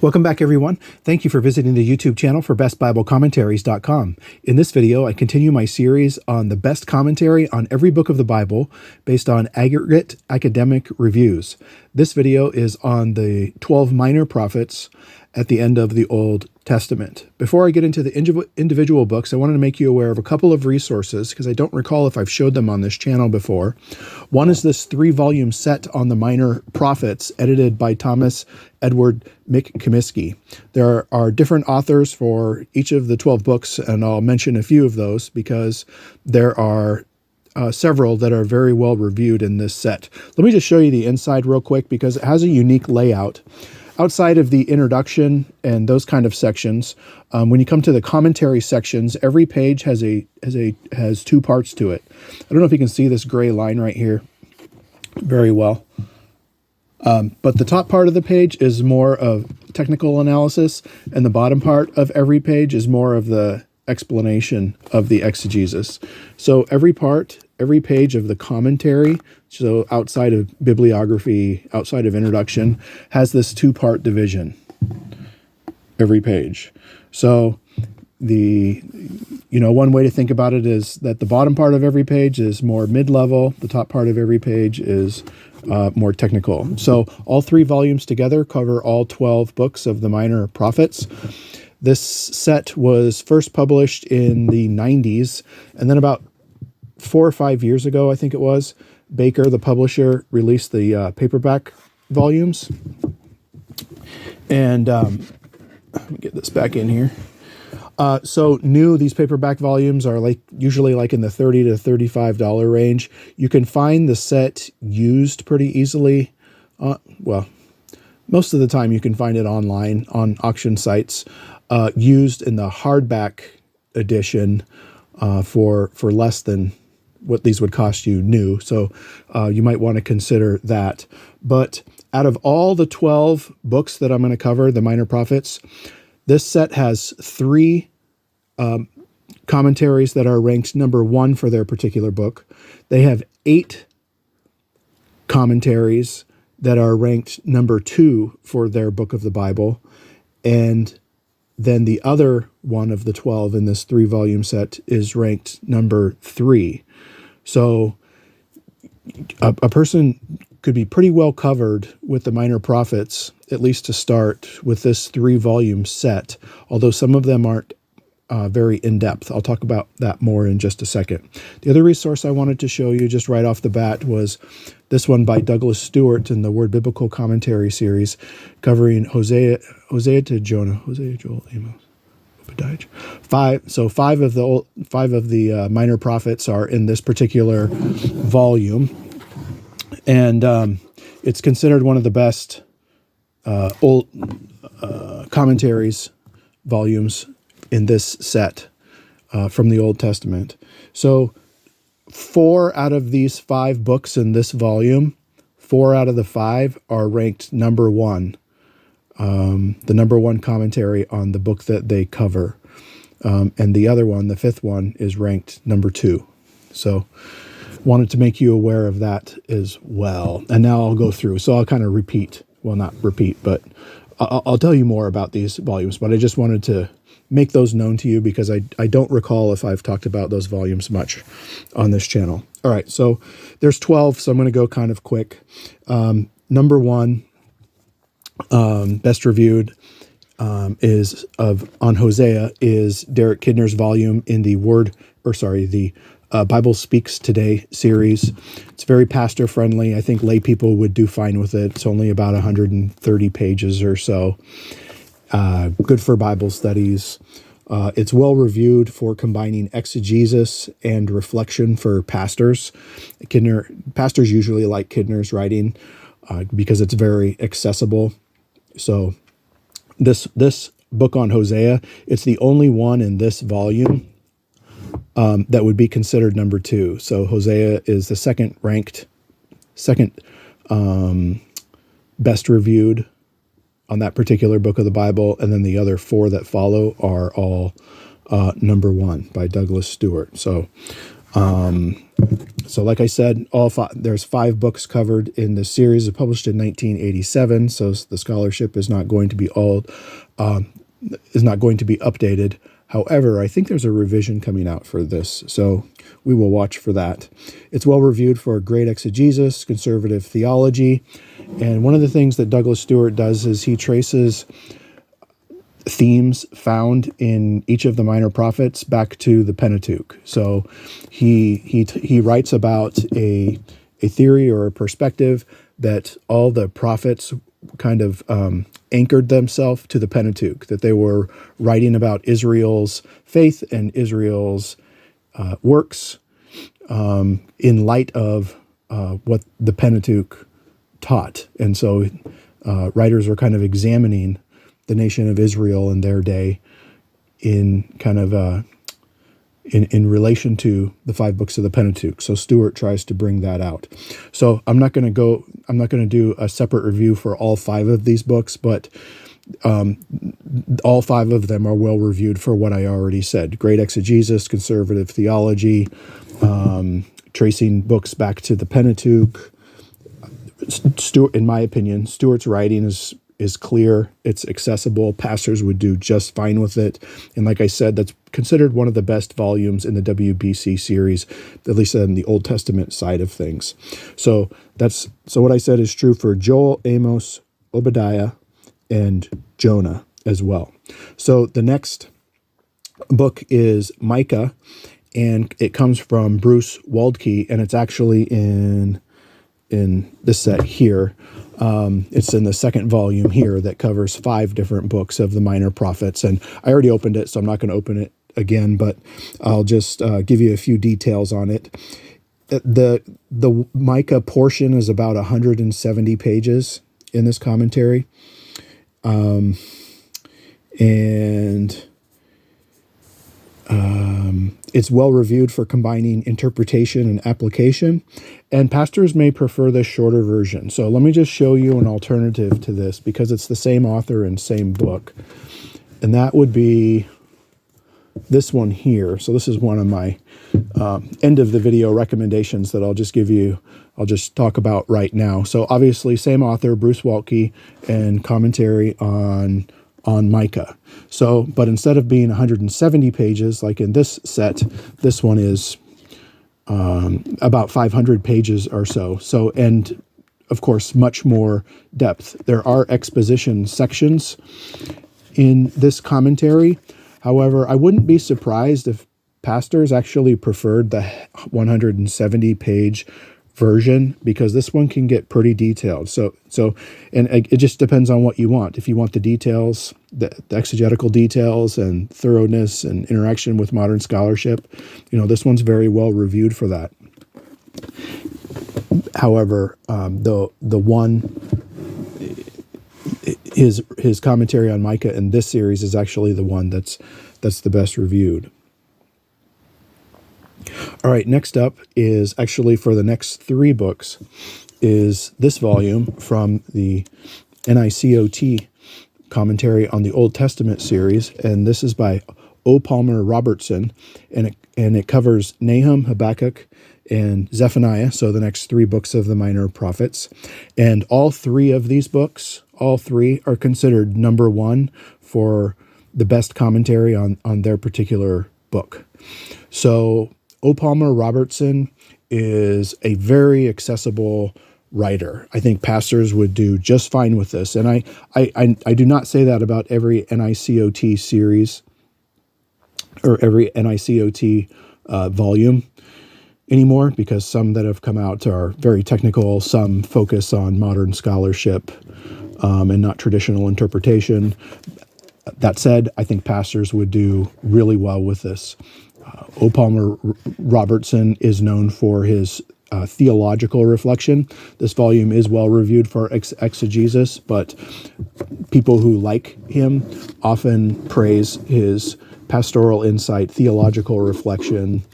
Welcome back, everyone. Thank you for visiting the YouTube channel for bestbiblecommentaries.com. In this video, I continue my series on the best commentary on every book of the Bible based on aggregate academic reviews. This video is on the 12 minor prophets at the end of the Old Testament. Before I get into the individual books, I wanted to make you aware of a couple of resources because I don't recall if I've showed them on this channel before. One is this 3-volume set on the minor prophets edited by Thomas Edward McComiskey. There are different authors for each of the 12 books, and I'll mention a few of those because there are several that are very well reviewed in this set. Let me just show you the inside real quick because it has a unique layout. Outside of the introduction and those kind of sections, when you come to the commentary sections, every page has two parts to it. I don't know if you can see this gray line right here very well. But the top part of the page is more of technical analysis, and the bottom part of every page is more of the explanation of the exegesis. So every page of the commentary, so outside of bibliography, outside of introduction, has this two-part division, every page. So one way to think about it is that the bottom part of every page is more mid-level, the top part of every page is more technical. So all 3 volumes together cover all 12 books of the minor prophets. This set was first published in the 90s, and then about 4 or 5 years ago, I think it was, Baker, the publisher, released the paperback volumes. And let me get this back in here. These paperback volumes are usually in the $30 to $35 range. You can find the set used pretty easily. Most of the time you can find it online on auction sites, used in the hardback edition for less than what these would cost you new. So you might want to consider that. But out of all the 12 books that I'm going to cover, the minor prophets, this set has 3 commentaries that are ranked number 1 for their particular book. They have 8 commentaries that are ranked number 2 for their book of the Bible. And then the other one of the 12 in this 3-volume set is ranked number 3. So a person could be pretty well covered with the minor prophets, at least to start, with this 3-volume set, although some of them aren't very in-depth. I'll talk about that more in just a second. The other resource I wanted to show you just right off the bat was this one by Douglas Stewart in the Word Biblical Commentary series, covering Hosea to Jonah, Hosea, Joel, Amos, Obadiah. 5 of the minor prophets are in this particular volume, and it's considered one of the best old commentaries volumes in this set from the Old Testament. So 4 out of these 5 books in this volume, 4 out of the 5 are ranked number 1. The number 1 commentary on the book that they cover. And the other one, the 5th one, is ranked number 2. So wanted to make you aware of that as well. And now I'll go through. So I'll kind of repeat. Well, not repeat, but I'll tell you more about these volumes. But I just wanted to make those known to you because I don't recall if I've talked about those volumes much on this channel. All right, so there's 12, so I'm going to go kind of quick. Number 1, best reviewed, on Hosea is Derek Kidner's volume in the Bible Speaks Today series. It's very pastor friendly. I think lay people would do fine with it. It's only about 130 pages or so. Good for Bible studies. It's well reviewed for combining exegesis and reflection for pastors. Pastors usually like Kidner's writing because it's very accessible. So this book on Hosea, it's the only one in this volume that would be considered number 2. So Hosea is the second best reviewed on that particular book of the Bible, and then the other 4 that follow are all number 1 by Douglas Stewart. So So like I said, there's 5 books covered in this series, published in 1987. So the scholarship is not going to be updated. However, I think there's a revision coming out for this, so we will watch for that. It's well reviewed for great exegesis, conservative theology, and one of the things that Douglas Stewart does is he traces themes found in each of the minor prophets back to the Pentateuch. So he writes about a theory or a perspective that all the prophets kind of anchored themselves to the Pentateuch, that they were writing about Israel's faith and Israel's works in light of what the Pentateuch taught. And so writers were kind of examining the nation of Israel in their day in kind of in relation to the 5 books of the Pentateuch. So Stewart tries to bring that out. So I'm not going to do a separate review for all 5 of these books, but all 5 of them are well reviewed for what I already said: great exegesis, conservative theology, tracing books back to the Pentateuch. Stewart, in my opinion, Stewart's writing is clear, it's accessible, pastors would do just fine with it. And like I said, that's considered one of the best volumes in the WBC series, at least in the Old Testament side of things. So what I said is true for Joel, Amos, Obadiah, and Jonah as well. So the next book is Micah, and it comes from Bruce Waldke, and it's actually in this set here. It's in the second volume here that covers 5 different books of the minor prophets. And I already opened it, so I'm not going to open it again, but I'll just give you a few details on it. The Micah portion is about 170 pages in this commentary. It's well reviewed for combining interpretation and application, and pastors may prefer this shorter version. So let me just show you an alternative to this, because it's the same author and same book, and that would be this one here. So this is one of my end of the video recommendations that I'll just talk about right now. So obviously same author, Bruce Waltke, and commentary on Micah. So, but instead of being 170 pages like in this set, this one is about 500 pages or so. So, and of course, much more depth. There are exposition sections in this commentary. However, I wouldn't be surprised if pastors actually preferred the 170-page version, because this one can get pretty detailed. So, and it just depends on what you want. If you want the details, the exegetical details and thoroughness and interaction with modern scholarship, this one's very well reviewed for that. However, his commentary on Micah in this series is actually the one that's the best reviewed. All right, next up is actually for the next 3 books is this volume from the NICOT commentary on the Old Testament series, and this is by O. Palmer Robertson, and it covers Nahum, Habakkuk, and Zephaniah, so the next 3 books of the minor prophets. And all 3 of these books, all 3 are considered number 1 for the best commentary on their particular book. So O. Palmer Robertson is a very accessible writer. I think pastors would do just fine with this. And I do not say that about every NICOT series or every NICOT volume anymore, because some that have come out are very technical, some focus on modern scholarship and not traditional interpretation. That said, I think pastors would do really well with this. O. Palmer Robertson is known for his theological reflection. This volume is well reviewed for exegesis, but people who like him often praise his pastoral insight, theological reflection,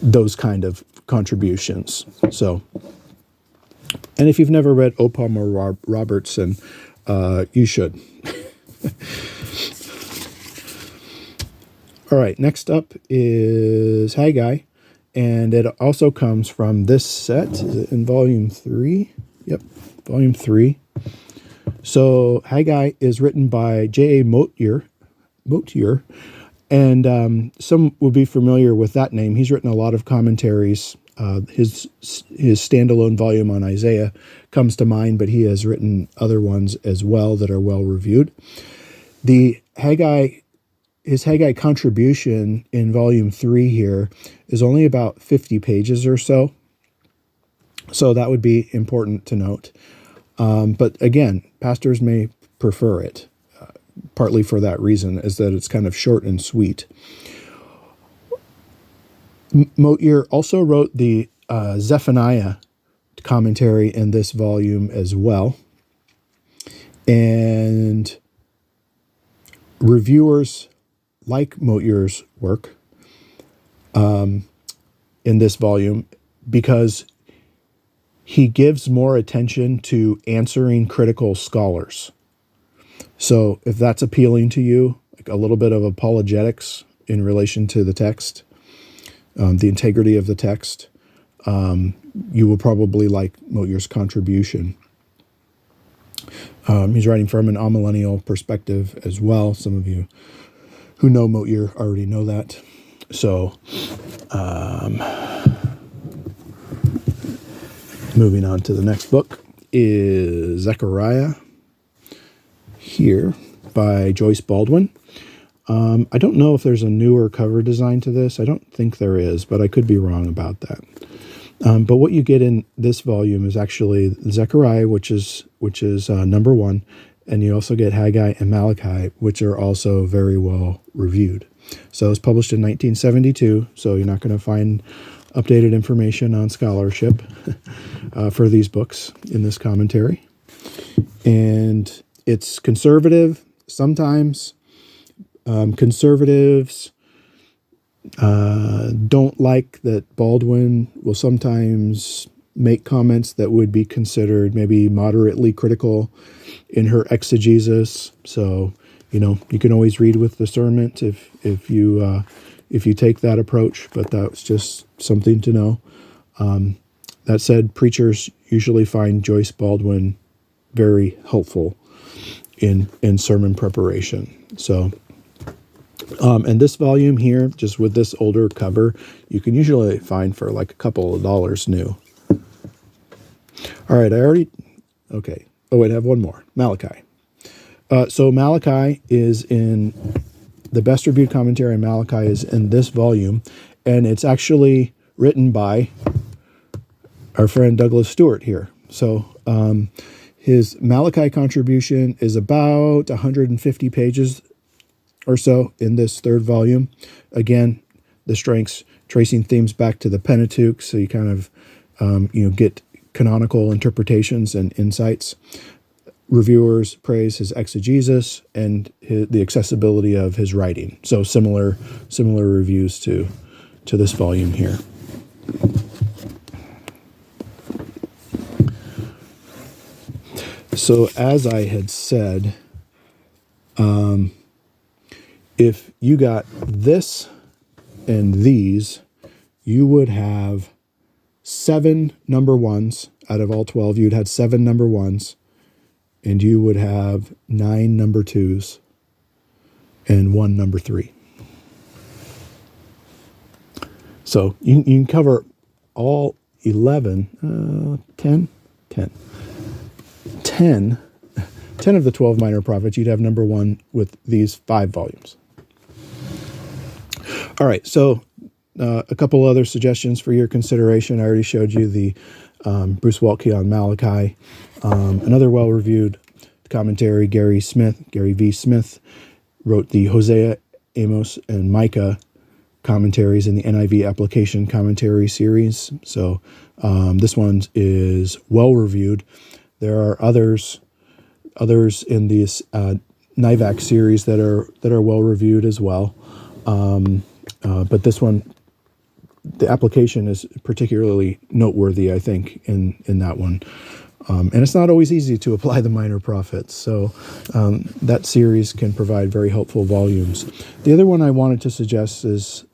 those kind of contributions. So, and if you've never read O. Palmer Robertson, you should. All right, next up is Haggai, and it also comes from this set. Is it in volume 3? Yep, volume 3. So Haggai is written by J.A. Motier, and some will be familiar with that name. He's written a lot of commentaries. His standalone volume on Isaiah comes to mind, but he has written other ones as well that are well reviewed. His Haggai contribution in volume 3 here is only about 50 pages or so. So that would be important to note. But again, pastors may prefer it, partly for that reason, is that it's kind of short and sweet. Motier also wrote the Zephaniah commentary in this volume as well. And reviewers like Motier's work in this volume because he gives more attention to answering critical scholars. So if that's appealing to you, like a little bit of apologetics in relation to the text, the integrity of the text, you will probably like Motier's contribution. He's writing from an amillennial perspective as well. Some of you who know Motier already know that. So, moving on to the next book is Zechariah here by Joyce Baldwin. I don't know if there's a newer cover design to this. I don't think there is, but I could be wrong about that. But what you get in this volume is actually Zechariah, which is number 1, and you also get Haggai and Malachi, which are also very well reviewed. So it was published in 1972, so you're not going to find updated information on scholarship for these books in this commentary. And it's conservative. Sometimes conservatives don't like that Baldwin will sometimes make comments that would be considered maybe moderately critical in her exegesis. So, you can always read with discernment if you take that approach, but that's just something to know. That said, preachers usually find Joyce Baldwin very helpful in sermon preparation. So, and this volume here, just with this older cover, you can usually find for like a couple of dollars new. All right, okay. Oh, wait, I have one more. Malachi. So Malachi is in the best reviewed commentary on Malachi is in this volume, and it's actually written by our friend Douglas Stewart here. So his Malachi contribution is about 150 pages or so in this third volume. Again, the strengths tracing themes back to the Pentateuch, so you kind of get canonical interpretations and insights. Reviewers praise his exegesis and the accessibility of his writing. So similar reviews to this volume here. So as I had said, if you got this and these, you would have 7 number 1s out of all 12. You'd have 7 number 1s, and you would have 9 number 2s and 1 number 3. So you can cover all 11, 10 of the 12 minor prophets. You'd have number 1 with these 5 volumes. All right, so a couple other suggestions for your consideration. I already showed you the Bruce Waltke on Malachi. Another well-reviewed commentary, Gary V. Smith, wrote the Hosea, Amos, and Micah commentaries in the NIV application commentary series. So this one is well-reviewed. There are others in this NIVAC series that are well-reviewed as well. But this one, the application is particularly noteworthy, I think, in that one. And it's not always easy to apply the minor prophets, so that series can provide very helpful volumes. The other one I wanted to suggest is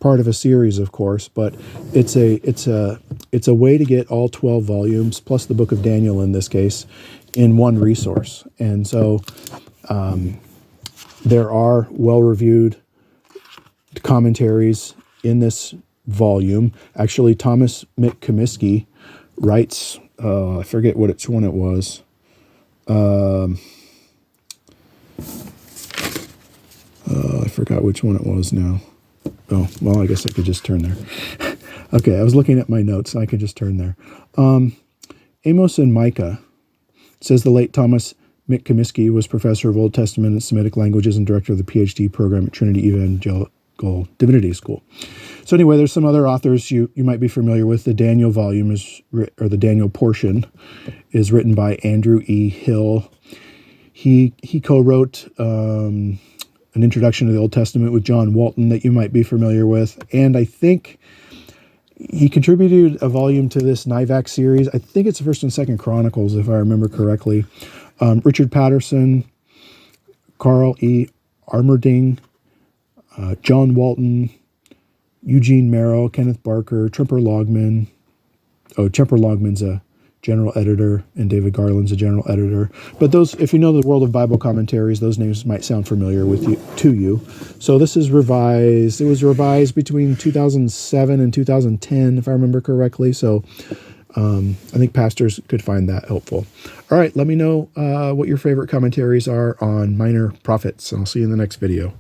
part of a series, of course, but it's a way to get all 12 volumes plus the book of Daniel in this case in one resource. And so there are well-reviewed commentaries in this volume. Actually, Thomas Comiskey writes, I forget which one it was. I forgot which one it was now. Oh, well, I guess I could just turn there. Okay, I was looking at my notes. I could just turn there. Amos and Micah. Says the late Thomas Comiskey was professor of Old Testament and Semitic languages and director of the PhD program at Trinity Evangelical Divinity School. So anyway, there's some other authors you might be familiar with. The Daniel volume or the Daniel portion is written by Andrew E. Hill. He co-wrote an introduction to the Old Testament with John Walton that you might be familiar with. And I think he contributed a volume to this NIVAC series. I think it's 1st and 2nd Chronicles, if I remember correctly. Richard Patterson, Carl E. Armerding, John Walton, Eugene Merrill, Kenneth Barker, Tremper Logman. Oh, Tremper Logman's a general editor, and David Garland's a general editor. But those, if you know the world of Bible commentaries, those names might sound familiar to you. So this is revised. It was revised between 2007 and 2010, if I remember correctly. So I think pastors could find that helpful. All right, let me know what your favorite commentaries are on minor prophets, and I'll see you in the next video.